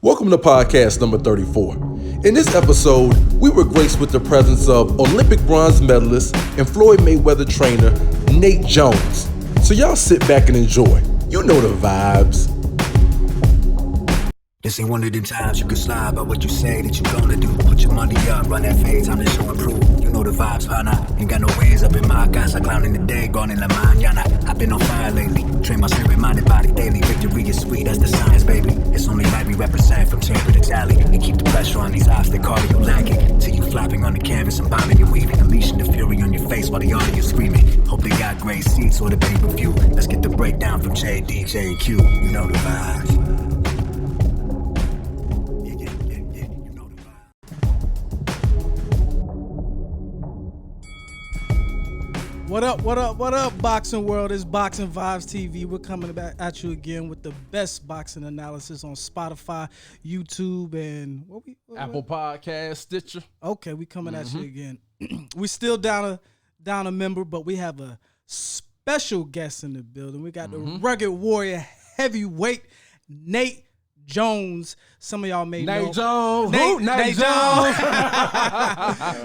Welcome to podcast number 34. In this episode, we were graced with the presence of Olympic bronze medalist and Floyd Mayweather trainer, Nate Jones. So y'all sit back and enjoy. You know the vibes. This ain't one of them times you can slide by what you say that you gonna do. Put your money up, run that fade, time to show and prove. You know the vibes, partner. Ain't got no ways up in my casa, clowning the day, gone in la mañana. I've been on fire lately, train my spirit, mind and body daily. Victory is sweet, that's the science, baby. It's only right we represent from chamber to tally. And keep the pressure on these eyes, they call you lacking. Till you flopping on the canvas and bombing your weaving. Unleashing the fury on your face while the audience screaming. Hope they got great seats or the pay-per-view. Let's get the breakdown from J, DJ, and Q. You know the vibes. What up, boxing world? It's Boxing Vibez TV. We're coming back at you again with the best boxing analysis on Spotify, YouTube, and Apple Podcast, Stitcher. Okay, we coming at you again. We still down a member, but we have a special guest in the building. We got the rugged warrior heavyweight Nate Jones. Some of y'all may know Nate Jones. Nate Jones.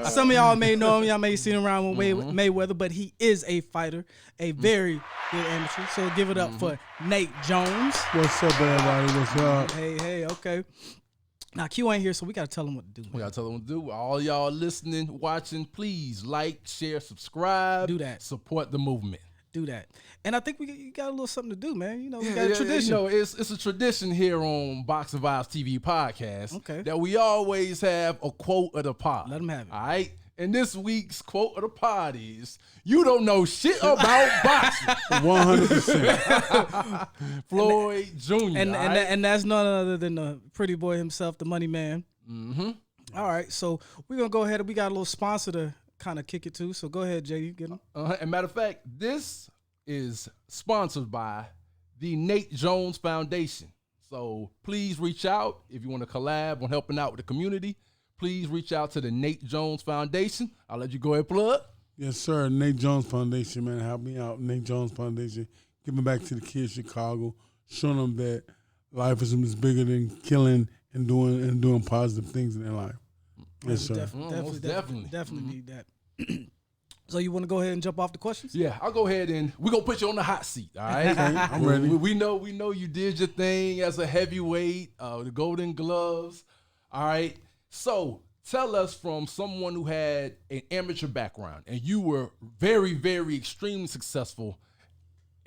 Some of y'all may know him. Y'all may see him around with Mayweather, but he is a fighter, a very good amateur. So give it up for Nate Jones. What's up, everybody? What's up? Hey, okay. Now, Q ain't here, so we got to tell him what to do. We got to tell them what to do. All y'all listening, watching, please like, share, subscribe. Do that. Support the movement. Do that. And I think you got a little something to do, man. You know, we got a tradition. You know, it's a tradition here on Boxing Vibez TV podcast that we always have a quote of the pod. Let them have it. All right? And this week's quote of the pod is, "You don't know shit about boxing." 100%. Floyd Jr. And that's none other than the pretty boy himself, the money man. All right, so we're going to go ahead and we got a little sponsor to kind of kick it to. So go ahead, JD, get him. And matter of fact, this is sponsored by the Nate Jones Foundation. So please reach out if you want to collab on helping out with the community. Please reach out to the Nate Jones Foundation. I'll let you go ahead and plug. Yes, sir. Nate Jones Foundation, man, help me out. Nate Jones Foundation, giving back to the kids of Chicago, showing them that life is bigger than killing and doing positive things in their life. Yes, sir. Definitely need that. So you want to go ahead and jump off the questions? Yeah, I'll go ahead and we're going to put you on the hot seat, all right? Okay, I'm ready. We know you did your thing as a heavyweight, the Golden Gloves, all right? So tell us, from someone who had an amateur background and you were very, very extremely successful,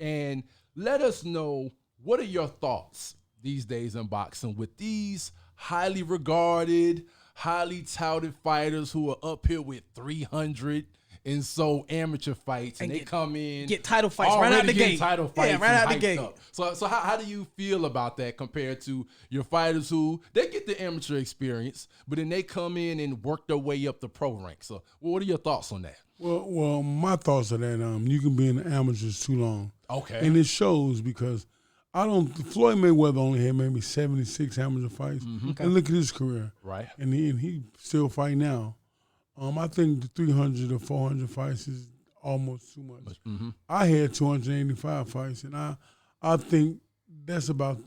and let us know, what are your thoughts these days in boxing with these highly regarded, highly touted fighters who are up here with 300 and so amateur fights, and they come in, get title fights right out the gate. Title fights, right out the gate. Up. So how do you feel about that compared to your fighters who they get the amateur experience, but then they come in and work their way up the pro ranks? So what are your thoughts on that? Well, my thoughts are that you can be in the amateurs too long. Okay, and it shows because Floyd Mayweather only had maybe 76 amateur fights, and look at his career, right? And he still fight now. I think the 300 or 400 fights is almost too much. I had 285 fights, and I think that's about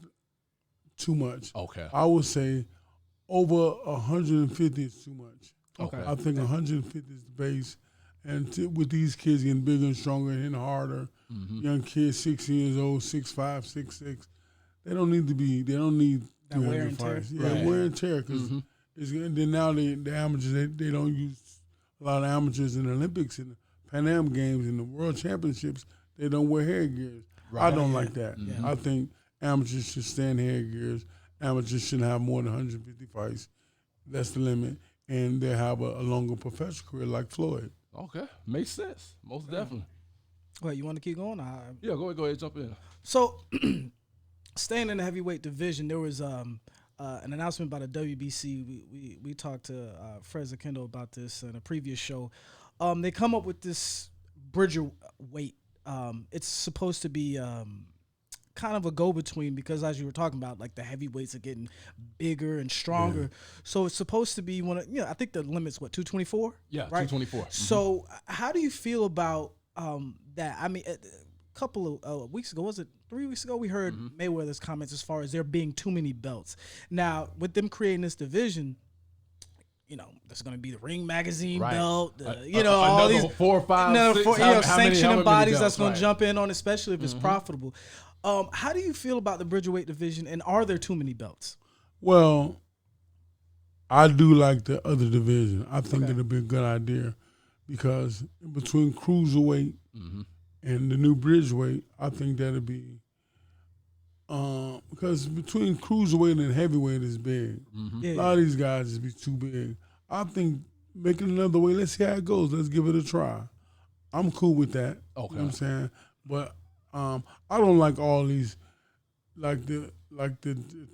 too much. Okay, I would say over 150 is too much. Okay, I think 150 is the base, and with these kids getting bigger and stronger and hitting harder, young kids 6 years old, 6'5", 6'6", they don't need that wear and tear. Fights. Yeah, wear and tear, because then now the amateurs, they don't use a lot of amateurs in the Olympics and the Pan Am Games and the World Championships. They don't wear hair gears. I don't like that. I think amateurs should stay in hair gears. Amateurs shouldn't have more than 150 fights. That's the limit. And they have a longer professional career like Floyd. Okay, makes sense. Most definitely. Wait, you want to keep going? Yeah, go ahead, jump in. So, staying in the heavyweight division, there was an announcement by the WBC. We talked to Fred Zakendo about this in a previous show. They come up with this Bridger weight. It's supposed to be kind of a go-between, because as you were talking about, like, the heavyweights are getting bigger and stronger. Yeah. So it's supposed to be I think the limit's 224? Yeah, right? 224. So how do you feel about that? I mean, couple of weeks ago, was it 3 weeks ago? We heard Mayweather's comments as far as there being too many belts. Now, with them creating this division, there's going to be the Ring Magazine belt, all these 4 or 5, 6, sanctioning bodies that's going to jump in on, especially if it's profitable. How do you feel about the Bridgerweight division, and are there too many belts? Well, I do like the other division. I think it'll be a good idea because between cruiserweight and the new Bridgeweight, I think that'll be because between cruiserweight and heavyweight is big. A lot of these guys just be too big. I think making another way, let's see how it goes. Let's give it a try. I'm cool with that. Okay. You know what I'm saying? But I don't like all these, like the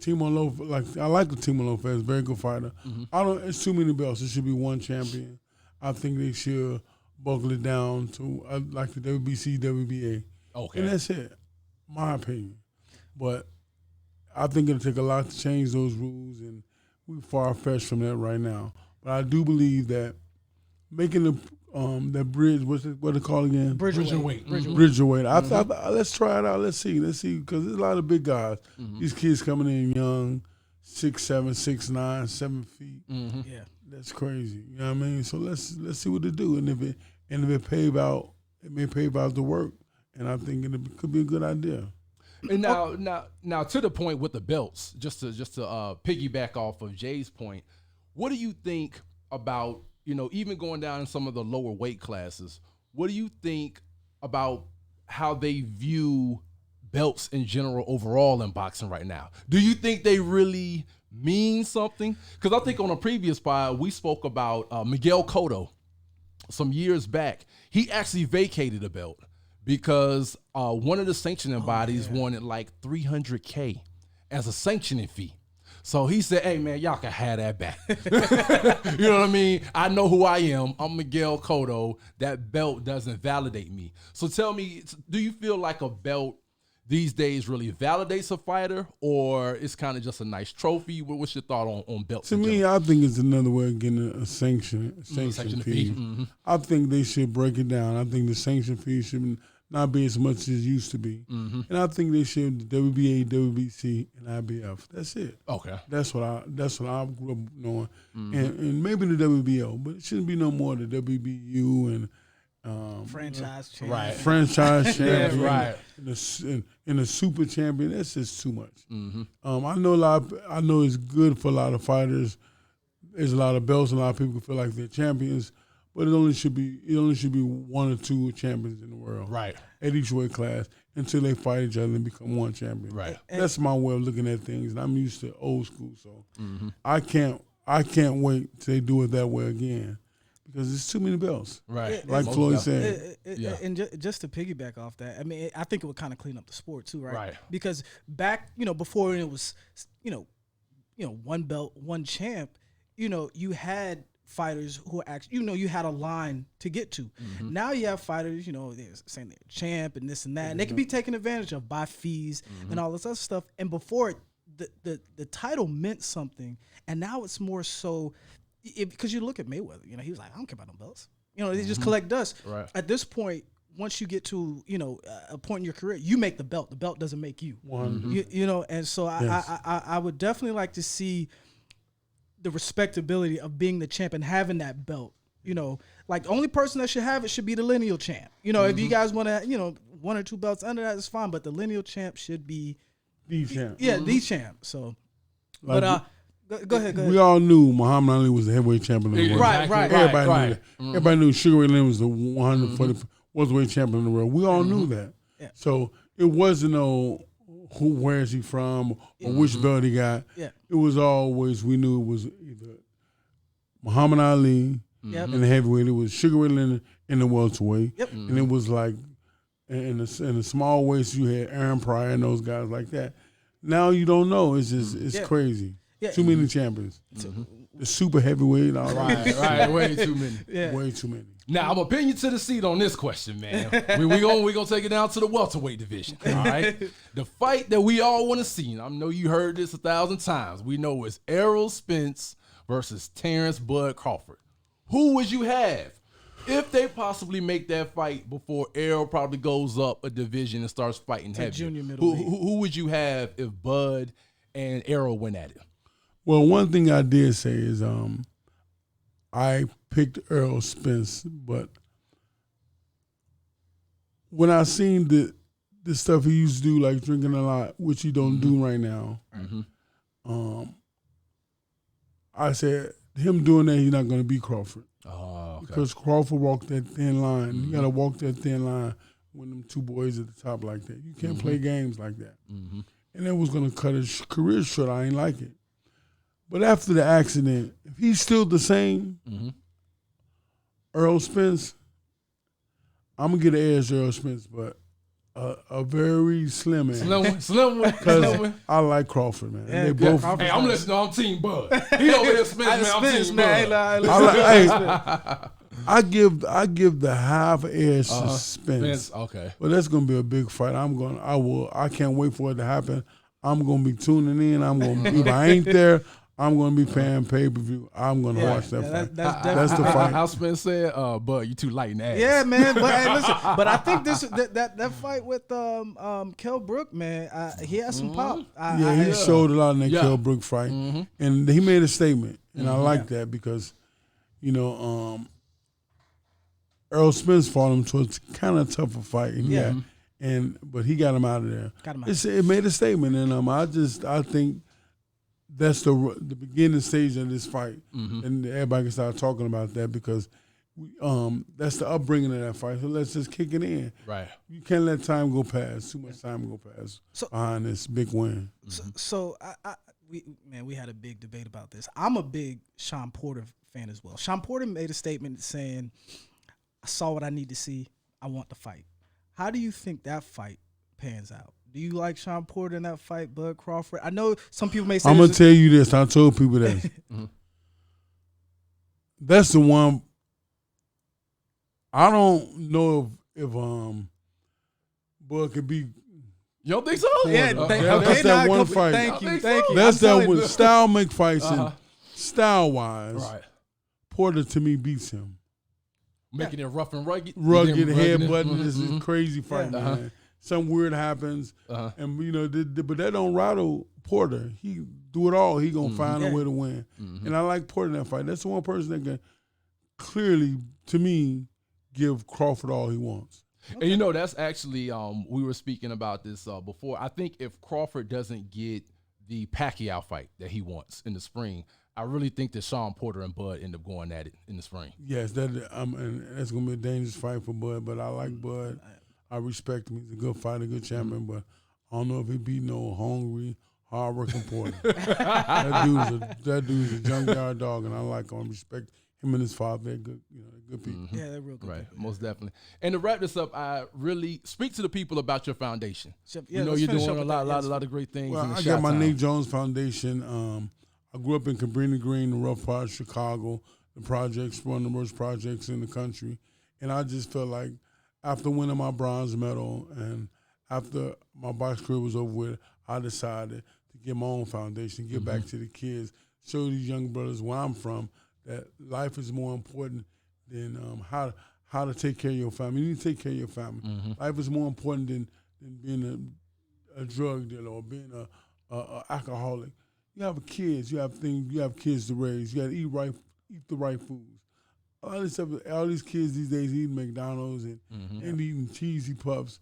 Timo Lopez. I like the Timo Lopez, very good fighter. It's too many belts. It should be one champion. I think they should buckle it down to like the WBC, WBA. Okay. And that's it. My opinion. But I think it'll take a lot to change those rules, and we're far-fetched from that right now. But I do believe that making that bridge, what they call again? Bridgerweight. Bridgerweight. Let's try it out. Let's see, because there's a lot of big guys. These kids coming in young, 6'7", 6'9", 7 feet. Yeah, that's crazy. You know what I mean? So let's see what they do, and if it pave out, it may pave out the work, and I think it could be a good idea. And now to the point with the belts, just to piggyback off of Jay's point, what do you think about, even going down in some of the lower weight classes, what do you think about how they view belts in general overall in boxing right now? Do you think they really mean something? Because I think on a previous pod, we spoke about Miguel Cotto some years back. He actually vacated a belt because one of the sanctioning bodies wanted like $300K as a sanctioning fee. So he said, hey, man, y'all can have that back. You know what I mean? I know who I am. I'm Miguel Cotto. That belt doesn't validate me. So tell me, do you feel like a belt these days really validates a fighter, or it's kind of just a nice trophy? What's your thought on belts? To me, I think it's another way of getting a sanction fee. I think they should break it down. I think the sanction fee should not be as much as it used to be. And I think they should WBA, WBC, and IBF. That's it. Okay. That's what I grew up knowing. And maybe the WBO, but it shouldn't be no more the WBU and franchise champion. Right. Franchise champion. Right. And a super champion. That's just too much. I know it's good for a lot of fighters. There's a lot of belts, and a lot of people feel like they're champions. But it only should be one or two champions in the world, right? At each weight class until they fight each other and become one champion, right? That's my way of looking at things, and I'm used to old school, so I can't wait till they do it that way again because there's too many belts, right? Like Floyd said, and just to piggyback off that, I mean, I think it would kind of clean up the sport too, right? Right. Because back, before it was, one belt, one champ, you had fighters who actually, you had a line to get to. Now you have fighters, they're saying they're champ and this and that, and they can be taken advantage of by fees and all this other stuff. And before the title meant something, and now it's more so because you look at Mayweather, he was like, I don't care about no belts. They just collect dust. Right. At this point, once you get to a point in your career, you make the belt. The belt doesn't make you. And so I would definitely like to see the respectability of being the champ and having that belt. Like the only person that should have it should be the lineal champ. If you guys want to, one or two belts under that is fine, but the lineal champ should be the champ. Yeah, the champ. So, like, but go ahead. We all knew Muhammad Ali was the heavyweight champion of the world. Right. Everybody knew that. Everybody knew Sugar Ray Leonard was the 140 welterweight champion of the world. We all knew that. Yeah. So it wasn't where is he from or which belt he got. Yeah. It was always, we knew it was either Muhammad Ali in the heavyweight. It was Sugar Ray Leonard in the welterweight. Yep. And it was like in the small weights you had Aaron Pryor and those guys like that. Now you don't know. It's just it's crazy. Yeah. Too many champions. The super heavyweight. All right. Way too many. Yeah. Way too many. Now I'm gonna pin you to the seat on this question, man. we gonna take it down to the welterweight division. All right. The fight that we all want to see. I know you heard this 1,000 times. We know it's Errol Spence versus Terence Bud Crawford. Who would you have? if they possibly make that fight before Errol probably goes up a division and starts fighting heavy, junior middleweight. who would you have if Bud and Errol went at it? Well, one thing I did say is I picked Errol Spence, but when I seen the stuff he used to do, like drinking a lot, which he don't do right now, I said him doing that, he's not going to beat Crawford. Oh, okay. Because Crawford walked that thin line. You got to walk that thin line when them two boys at the top like that. You can't play games like that. And that was going to cut his career short. I ain't like it. But after the accident, if he's still the same, Errol Spence, I'm going to get an edge to Errol Spence, but a very slim man. Slim one. Because I like Crawford, man. Yeah, They both. Hey, I'm listening. I'm Team Bud. He over here Spence, man. I'm Team Bud. I give the half edge to Spence. Okay. But that's gonna be a big fight. I can't wait for it to happen. I'm gonna be tuning in. If I ain't there, I'm gonna be paying pay-per-view. I'm gonna watch that fight. That's the fight. How Spence said, Bud, you too light in the ass. Yeah, man. But hey, listen. But I think that fight with Kell Brook, man, he had some pop. He showed a lot in that Kell Brook fight, and he made a statement, and I like that because, Errol Spence fought him, so it's kind of tough a fight, but he got him out of there. It made a statement, and I think that's the beginning stage of this fight, and everybody can start talking about that because that's the upbringing of that fight. So let's just kick it in. Right. You can't let time go past. Too much time go past behind this big win. So we had a big debate about this. I'm a big Sean Porter fan as well. Sean Porter made a statement saying, I saw what I need to see. I want the fight. How do you think that fight pans out? Do you like Sean Porter in that fight, Bud Crawford? I know some people may say I'm going to tell you this. I told people this. That's the one. I don't know if Bud could be. You don't think so? Yeah, that's that one fight. Thank you. That's that one. Style make fights, and style-wise, right. Porter to me beats him. Making it rough and rugged. Headbutting. This is a crazy fight, man. Something weird happens, and but that don't rattle Porter. He do it all. He gonna find a way to win. And I like Porter in that fight. That's the one person that can clearly, to me, give Crawford all he wants. Okay. And that's actually we were speaking about this before. I think if Crawford doesn't get the Pacquiao fight that he wants in the spring, I really think that Sean Porter and Bud end up going at it in the spring. Yes, and that's gonna be a dangerous fight for Bud. But I like Bud. I respect him. He's a good fighter, good champion. But I don't know if he beat no hungry, hard-working Porter. that dude's a junkyard dog, and I like him. I respect him and his father. They're good, good people. Yeah, they're real good. Right, people. most definitely. And to wrap this up, I really speak to the people about your foundation. Yeah, you're doing a lot of great things. Well, in the I got my Chi-Town. Nate Jones Foundation. I grew up in Cabrini Green, the rough part of Chicago, the projects, one of the worst projects in the country. And I just felt like after winning my bronze medal and after my box career was over with, I decided to get my own foundation, give back to the kids, show these young brothers where I'm from that life is more important than how to take care of your family. You need to take care of your family. Life is more important than being a drug dealer or being a alcoholic. You have kids. You have kids to raise. You got to eat the right foods. All these kids these days eating McDonald's and eating cheesy puffs.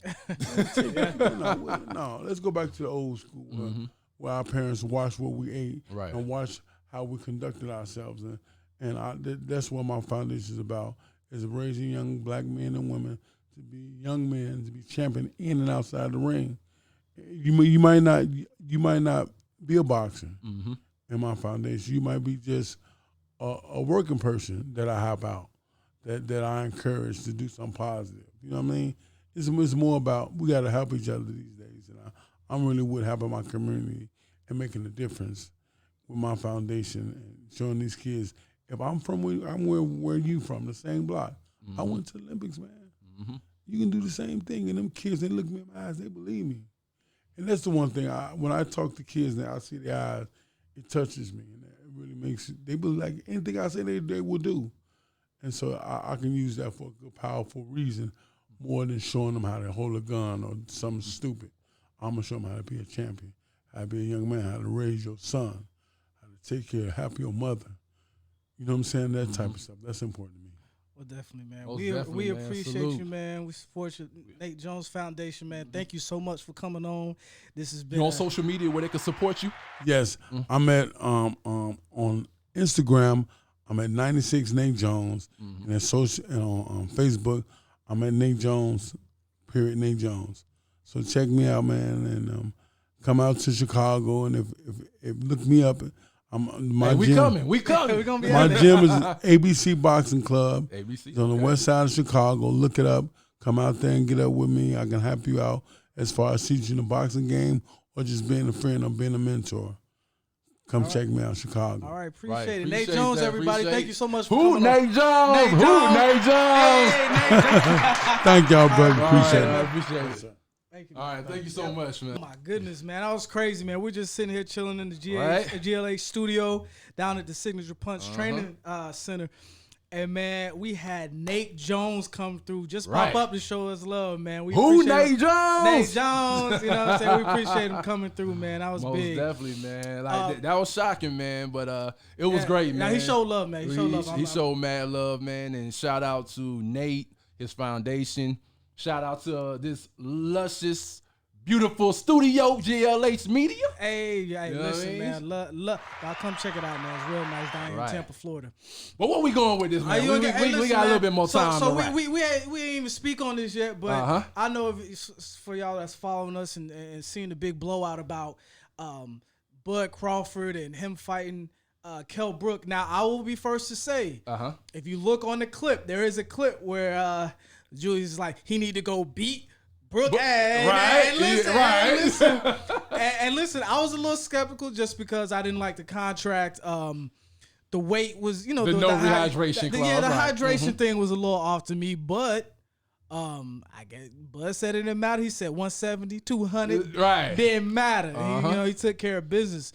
No, let's go back to the old school where our parents watched what we ate and watched how we conducted ourselves. And that's what my foundation is about: is raising young black men and women to be young men, to be champion in and outside the ring. You might not be a boxer in my foundation. You might be just a working person that I help out, that I encourage to do something positive. You know what I mean? It's more about we got to help each other these days, and I'm really with helping my community and making a difference with my foundation and showing these kids. If I'm from where you from, the same block. I went to the Olympics, man. You can do the same thing, and them kids, they look me in my eyes, they believe me. And that's the one thing, when I talk to kids now, I see their eyes, it touches me. And it really makes, they believe like anything I say they will do. And so I can use that for a powerful reason more than showing them how to hold a gun or something stupid. I'm going to show them how to be a champion, how to be a young man, how to raise your son, how to take care, help your mother. You know what I'm saying? That type of stuff. That's important to me. Well, definitely, man. Most We definitely, man. appreciate Salute. you, man. We support you, Nate Jones Foundation, man. Thank you so much for coming on. This has been You on social media where they can support you? Yes, I'm at on Instagram. I'm at 96 Nate Jones, and at social and on Facebook, I'm at Nate Jones. Nate Jones. So check me out, man, and come out to Chicago. And if look me up, We coming. We're gonna be My out there. gym is ABC Boxing Club. ABC. It's on the west side of Chicago. Look it up. Come out there and get up with me. I can help you out as far as teaching the boxing game or just being a friend or being a mentor. Come check me out, Chicago. All right, appreciate Right, it. appreciate Nate Jones, that, everybody. appreciate Thank it. you so much for Who coming on. Nate Jones? Nate Who Jones. Nate Jones? Hey, Nate Jones. Thank y'all, brother. Appreciate I it. appreciate it. Thank you. All right, thank you so much, man. Oh my goodness, man. That was crazy, man. We're just sitting here chilling in the Right. GLA studio down at the Signature Punch Training Center. And, man, we had Nate Jones come through. Just Right. pop up to show us love, man. We Who appreciate Nate him. Jones? Nate Jones. You know what I'm saying? We appreciate him coming through, man. That was Most big. definitely, man. Like that was shocking, man. But it was Yeah. great, Now, man. he showed love, man. He showed love. He showed mad love, man. And shout out to Nate, his foundation. Shout out to this luscious, beautiful studio, GLH Media. Hey, You know what listen, I mean? man. Y'all come check it out, man. It's real nice down here Right. in Tampa, Florida. But what we going with this, man? You We okay? Hey, got listen, a little man. bit more time So to wrap. we ain't even speak on this yet, but I know if it's for y'all that's following us and seeing the big blowout about Bud Crawford and him fighting Kell Brook. Now, I will be first to say, if you look on the clip, there is a clip where Julius is like, he need to go beat Brook. Right. And listen, I was a little skeptical just because I didn't like the contract. The weight was, you know, The no rehydration clause, Yeah, the right. hydration thing was a little off to me, but I guess Bud said it didn't matter. He said 170, 200. Right. Didn't matter. He took care of business.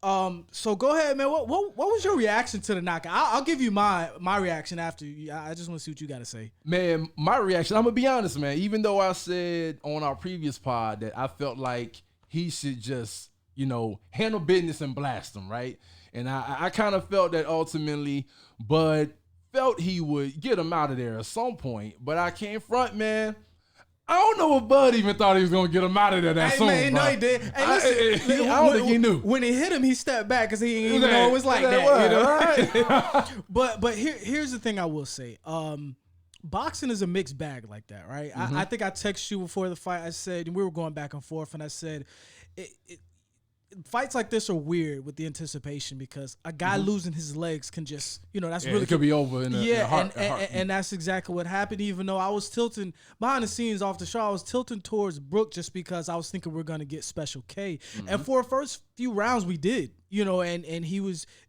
So go ahead, man. What was your reaction to the knockout? I'll give you my reaction after. I just want to see what you got to say. Man, my reaction, I'm going to be honest, man. Even though I said on our previous pod that I felt like he should just, handle business and blast him, right? And I kind of felt that ultimately Bud felt he would get him out of there at some point. But I can't front, man. I don't know if Bud even thought he was going to get him out of there that soon. Man, no, he did. Hey, listen, I don't think he knew. When he hit him, he stepped back because he didn't even know it was like that. But here's the thing I will say. Boxing is a mixed bag like that, right? I think I texted you before the fight. I said, and we were going back and forth, and I said, fights like this are weird with the anticipation because a guy losing his legs can just, that's really it could be over in a heart. And that's exactly what happened. Even though I was tilting behind the scenes off the show, I was tilting towards Brook just because I was thinking we're gonna get Special K. And for the first few rounds we did, and it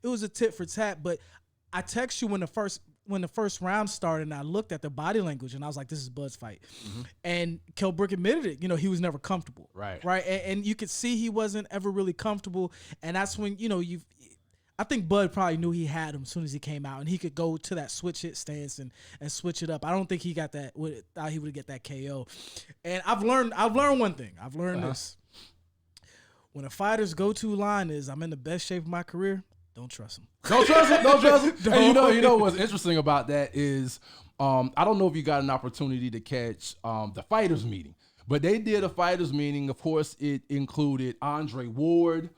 was a tit for tat. But I text you when the first round started, and I looked at the body language, and I was like, this is Bud's fight. And Kell Brook admitted it. He was never comfortable. Right. And you could see he wasn't ever really comfortable. And that's when, I think Bud probably knew he had him as soon as he came out, and he could go to that switch hit stance and switch it up. I don't think he got that. Thought he would get that KO. And I've learned one thing. I've learned this. When a fighter's go-to line is, I'm in the best shape of my career, don't trust him. Don't trust him. And you know what's interesting about that is, I don't know if you got an opportunity to catch the fighters meeting, but they did a fighters meeting. Of course, it included Andre Ward,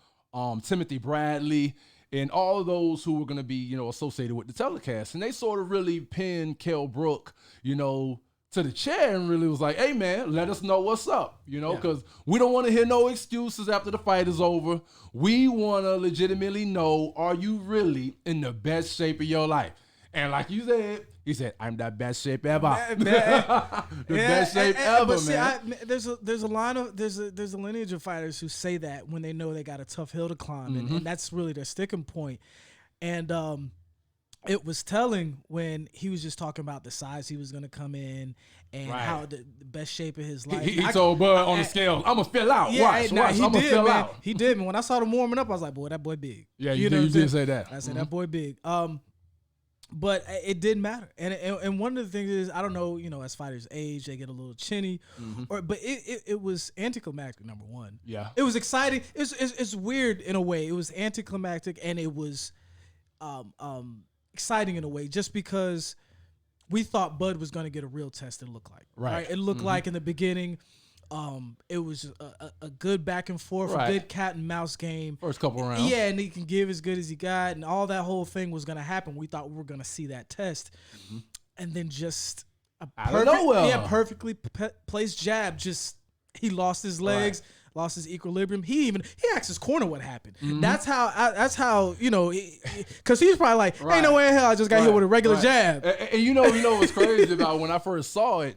Timothy Bradley, and all of those who were going to be, associated with the telecast. And they sort of really pinned Kell Brook, to the chair and really was like, hey, man, let us know what's up, because we don't want to hear no excuses after the fight is over. We want to legitimately know, are you really in the best shape of your life? And like you said, he said, I'm the best shape ever. Best shape ever, see, man. There's a lineage of fighters who say that when they know they got a tough hill to climb, and that's really their sticking point. And it was telling when he was just talking about the size he was going to come in and how the best shape of his life. He told Bud on the scale, I'm going to fill out. Watch, I'm going to fill out. He did, man. When I saw him warming up, I was like, boy, that boy big. Yeah, you did say that. I said, that boy big. But it didn't matter, and one of the things is, I don't know, as fighters age, they get a little chinny, but it was anticlimactic. Number one, Yeah. it was exciting. It's weird in a way. It was anticlimactic, and it was exciting in a way, just because we thought Bud was going to get a real test. It looked like Right. It looked like in the beginning. It was a good back and forth, a good cat and mouse game. First couple rounds. Yeah, and he can give as good as he got, and all that whole thing was going to happen. We thought we were going to see that test. And then just perfectly placed jab. Just, he lost his legs, lost his equilibrium. He asked his corner what happened. That's how because he's probably like, ain't no way in hell I just got hit with a regular jab. And you know what's crazy about when I first saw it,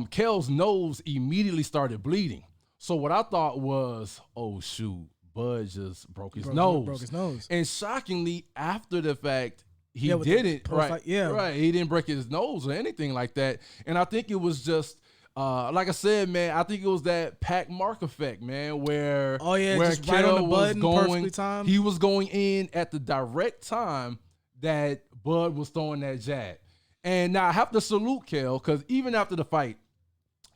Kell's nose immediately started bleeding. So what I thought was, oh shoot, Bud just broke his nose. And shockingly, after the fact, he didn't. He didn't break his nose or anything like that. And I think it was just, like I said, man, I think it was that Pac Mark effect, man, where just Kell right on the button, perfectly timed. He was going in at the direct time that Bud was throwing that jab. And now I have to salute Kell, because even after the fight,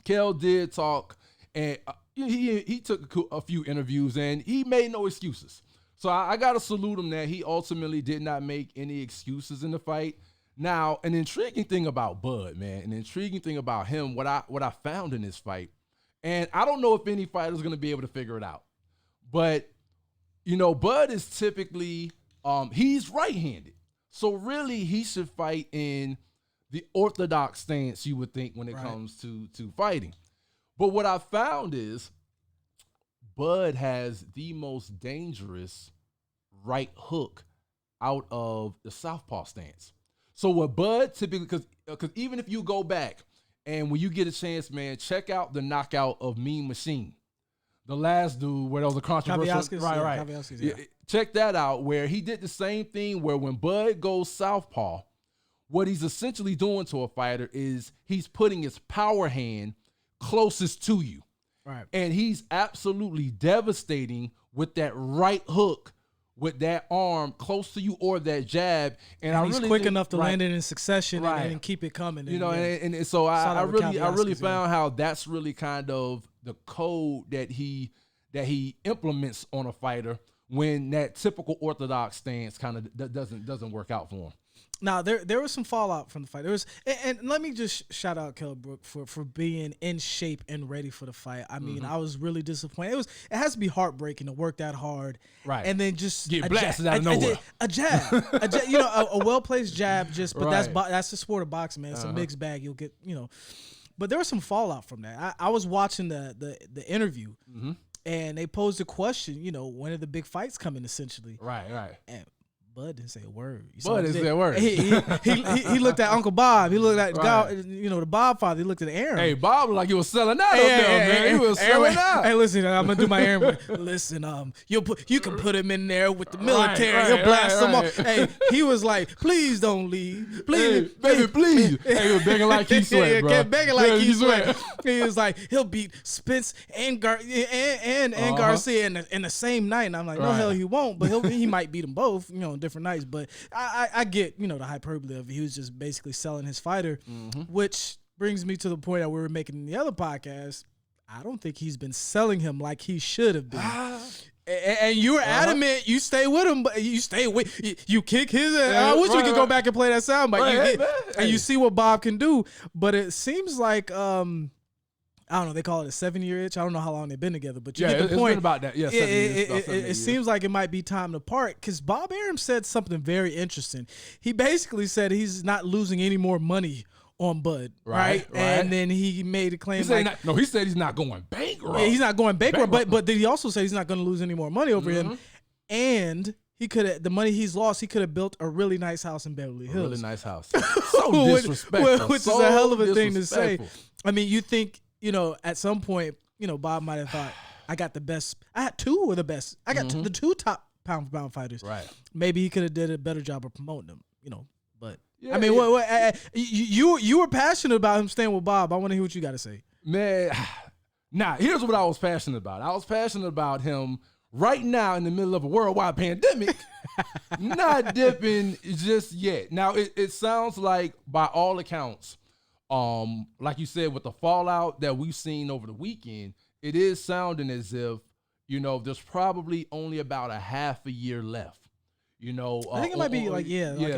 Kell did talk, and he took a few interviews, and he made no excuses. So I got to salute him that he ultimately did not make any excuses in the fight. Now, an intriguing thing about Bud, man, an intriguing thing about him, what I found in this fight, and I don't know if any fighter is going to be able to figure it out, but, Bud is typically, he's right-handed. So really, he should fight in the orthodox stance, you would think, when it comes to fighting. But what I found is Bud has the most dangerous right hook out of the southpaw stance. So what Bud typically, because even if you go back and when you get a chance, man, check out the knockout of Mean Machine, the last dude where there was a controversial, right. Check that out, where he did the same thing, where when Bud goes southpaw, what he's essentially doing to a fighter is he's putting his power hand closest to you. Right. And he's absolutely devastating with that right hook, with that arm close to you, or that jab. And he's quick enough to land it in succession and keep it coming. And so I really found how that's really kind of the code that he implements on a fighter when that typical orthodox stance kind of doesn't work out for him. Now there was some fallout from the fight. There was, and let me just shout out Kell Brook for being in shape and ready for the fight. I mean, I was really disappointed. It has to be heartbreaking to work that hard, right? And then just get blasted out of nowhere. A jab, a well placed jab. But that's the sport of boxing, man. It's a mixed bag. You'll get, But there was some fallout from that. I was watching the interview, and they posed a question. When are the big fights coming? Essentially, right. And Bud didn't say a word. Bud didn't say a word. He looked at Uncle Bob. He looked at the Bob father. He looked at Aaron. Hey, Bob looked like he was selling out up there, man. He was selling out. Hey, listen, I'm gonna do my Aaron. Listen, you can put him in there with the military. He'll blast them off. Hey, he was like, please don't leave. Please, baby, please. Hey, he was begging like he sweat, bro. Begging like he sweat. He was like, he'll beat Spence and Garcia in the same night. And I'm like, no, hell he won't. But he might beat them both, different nights. But I get, the hyperbole of it. He was just basically selling his fighter, which brings me to the point that we were making in the other podcast. I don't think he's been selling him like he should have been. And you were adamant. You stay with him, but you kick his ass. I wish we could go back and play that sound, but you see what Bob can do. But it seems like I don't know. They call it a 7-year itch. I don't know how long they've been together, but you get the point. It's been about that. Yeah, 7 years. It seems like it might be time to part, because Bob Arum said something very interesting. He basically said he's not losing any more money on Bud, right? And then he made a claim. He said he's not going bankrupt. Yeah, he's not going bankrupt, but did he also say he's not going to lose any more money over him? And he could have, the money he's lost, he could have built a really nice house in Beverly Hills. A really nice house. So disrespectful. Which is a hell of a thing to say. I mean, you think, at some point, Bob might have thought, I got the best. I had two of the best. I got the two top pound for pound fighters. Right. Maybe he could have did a better job of promoting them, But yeah, I mean, you were passionate about him staying with Bob. I want to hear what you got to say. Man, here's what I was passionate about. I was passionate about him right now in the middle of a worldwide pandemic Not dipping just yet. Now it sounds like, by all accounts, like you said, with the fallout that we've seen over the weekend, it is sounding as if, there's probably only about a half a year left. I think it might be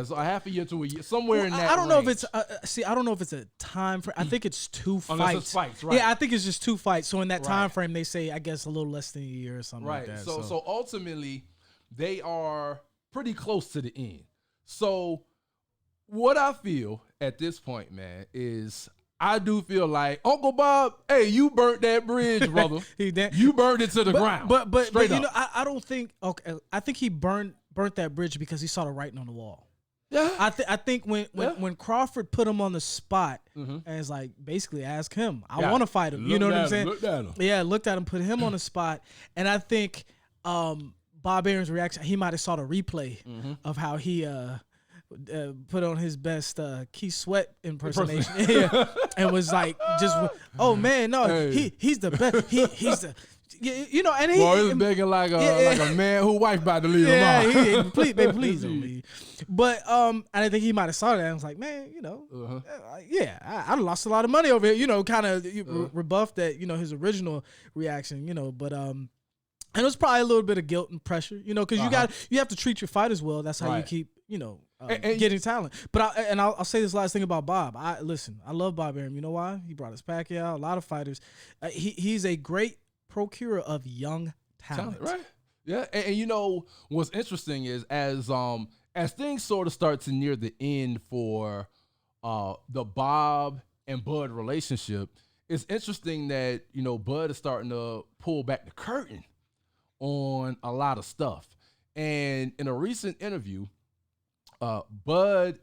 so a half a year to a year, somewhere in that. I don't know if range. it's I don't know if it's a time frame. I think it's 2 fights. Unless it's fights, right? Yeah, I think it's just 2 fights. So in that time Right. frame, they say, I guess, a little less than a year or something Right. like that. So ultimately, they are pretty close to the end. So what I feel at this point, man, is I do feel like, Uncle Bob, hey, you burnt that bridge, brother. You burned it to the ground. But Straight up. I don't think. Okay, I think he burnt that bridge because he saw the writing on the wall. Yeah. I think when Crawford put him on the spot and it's like, basically ask him. I want to fight him. You know what I'm saying? Looked at him. Yeah, looked at him, put him on the spot, and I think Bob Aaron's reaction, he might have saw the replay of how he put on his best Keith Sweat impersonation and was like, just, oh man, no, Hey. he's the best. He's the, and he was begging like a man who wife about to leave him out. please, baby, please don't leave. But I think he might have saw that and was like, man, I lost a lot of money over here. Kind of rebuffed that, his original reaction, but and it was probably a little bit of guilt and pressure, because you have to treat your fighters well. That's how you keep, getting talent. But I'll say this last thing about Bob. I love Bob Arum. You know why? He brought us Pacquiao, a lot of fighters. He's a great procurer of young talent. Right? Yeah. And what's interesting is as things sort of start to near the end for the Bob and Bud relationship, it's interesting that Bud is starting to pull back the curtain on a lot of stuff. And in a recent interview, Bud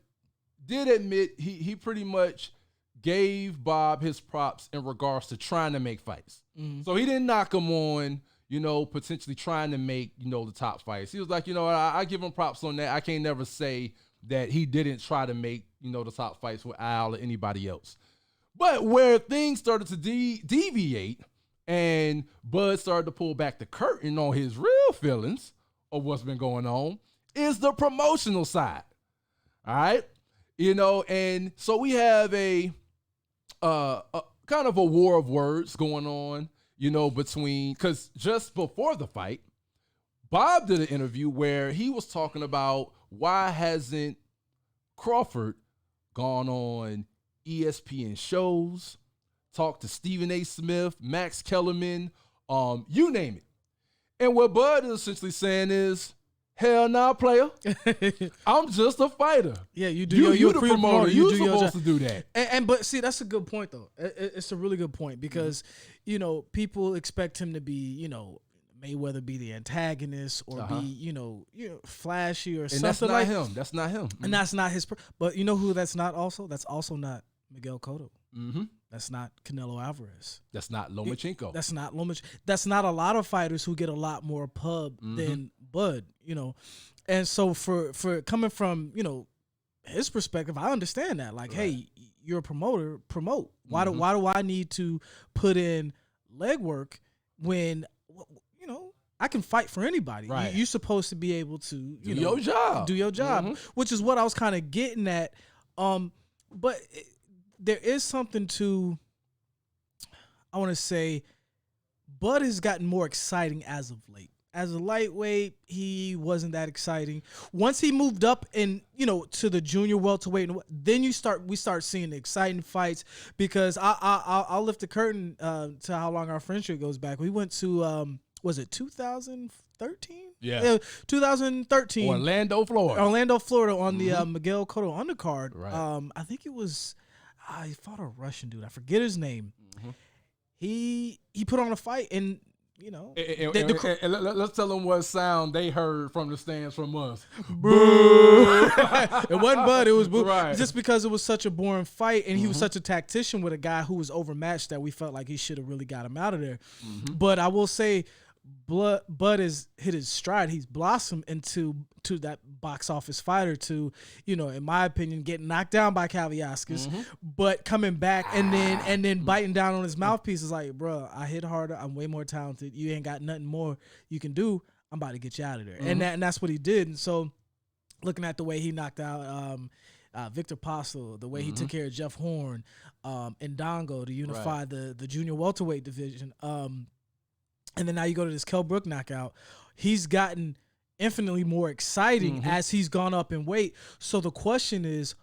did admit he pretty much gave Bob his props in regards to trying to make fights. So he didn't knock him on, potentially trying to make, the top fights. He was like, I give him props on that. I can't never say that he didn't try to make, the top fights with Al or anybody else. But where things started to deviate and Bud started to pull back the curtain on his real feelings of what's been going on is the promotional side. All right. And so we have a kind of a war of words going on, between, because just before the fight, Bob did an interview where he was talking about why hasn't Crawford gone on ESPN shows, talked to Stephen A. Smith, Max Kellerman, you name it. And what Bud is essentially saying is, hell nah, player. I'm just a fighter. Yeah, you do. You're the free promoter. You're do supposed to do that. But see, that's a good point though. It's a really good point because people expect him to be Mayweather be the antagonist or be flashy or something like him. That's not him. And that's not his. But you know who that's not also? That's also not Miguel Cotto. That's not Canelo Alvarez. That's not Lomachenko. That's not Lomachenko. That's not a lot of fighters who get a lot more pub than Bud, And so for coming from, his perspective, I understand that. Like, hey, you're a promoter, promote. Why do I need to put in legwork when, I can fight for anybody. Right. You're supposed to be able to, do your job, which is what I was kind of getting at. But there is something to, I want to say, Bud has gotten more exciting as of late. As a lightweight, he wasn't that exciting. Once he moved up in, to the junior welterweight, then we start seeing the exciting fights. Because I'll lift the curtain to how long our friendship goes back. We went to was it 2013? Yeah, 2013. Orlando, Florida, on the Miguel Cotto undercard. Right. I think it was. He fought a Russian dude. I forget his name. He put on a fight and. And let's tell them what sound they heard from the stands from us. Boo! It wasn't Bud, it was Boo. Right. Just because it was such a boring fight and he was such a tactician with a guy who was overmatched that we felt like he should have really got him out of there. But I will say, Bud has hit his stride. He's blossomed into that box office fighter to, in my opinion, getting knocked down by Kaliaskis, but coming back and then biting down on his mouthpiece is like, bro, I hit harder. I'm way more talented. You ain't got nothing more you can do. I'm about to get you out of there. And that's what he did. And so looking at the way he knocked out Victor Postel, the way he took care of Jeff Horn, and Dongo to unify the junior welterweight division. And then now you go to this Kell Brook knockout. He's gotten infinitely more exciting as he's gone up in weight. So the question is,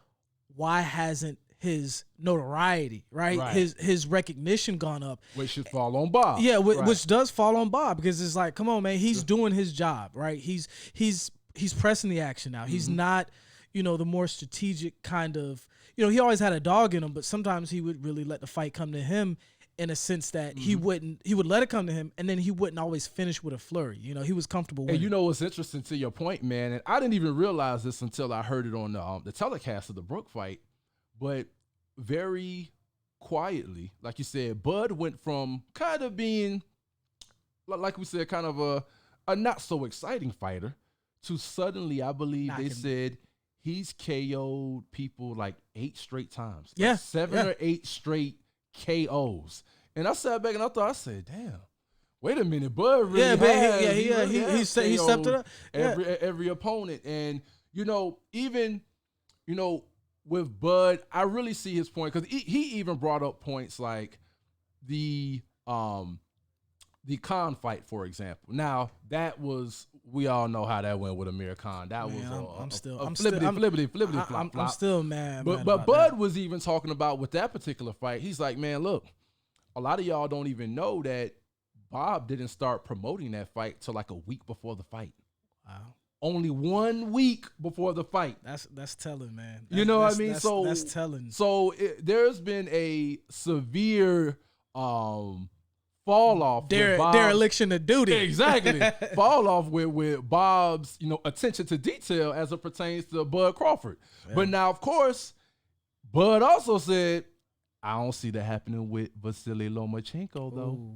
why hasn't his notoriety, right? His recognition gone up? Which should fall on Bob. Yeah, which does fall on Bob, because it's like, come on, man, he's doing his job, right? He's pressing the action now. He's not, the more strategic kind of, he always had a dog in him, but sometimes he would really let the fight come to him, in a sense that he would let it come to him, and then he wouldn't always finish with a flurry. He was comfortable with it. And what's interesting to your point, man, and I didn't even realize this until I heard it on the telecast of the Brook fight, but very quietly, like you said, Bud went from kind of being, like we said, kind of a not so exciting fighter to suddenly, I believe they said he's KO'd people like 8 straight times. Like 7 or 8 straight KOs. And I sat back and I said, damn, wait a minute, Bud really he stepped it up. Every opponent. And, even, with Bud, I really see his point, because he even brought up points like the Khan fight, for example. Now, that was, we all know how that went with Amir Khan. That was flippity flop. I'm still mad. But Bud was even talking about with that particular fight. He's like, man, look, a lot of y'all don't even know that Bob didn't start promoting that fight till like a week before the fight. Wow. Only 1 week before the fight. That's telling, man. You know what I mean? That's telling. So there's been a severe fall off, dereliction of duty. Exactly. Fall off with Bob's, attention to detail as it pertains to Bud Crawford. Yeah. But now, of course, Bud also said, I don't see that happening with Vasily Lomachenko, though. Ooh.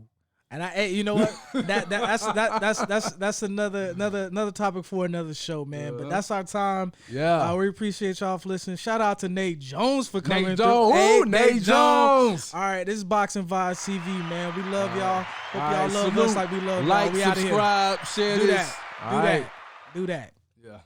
And you know what? That's another topic for another show, man. But that's our time. Yeah, we appreciate y'all for listening. Shout out to Nate Jones for coming. Nate Jones. All right, this is Boxing Vibez TV, man. We love y'all. Hope y'all love us like we love y'all. Like, subscribe, share this. Do that. Yeah.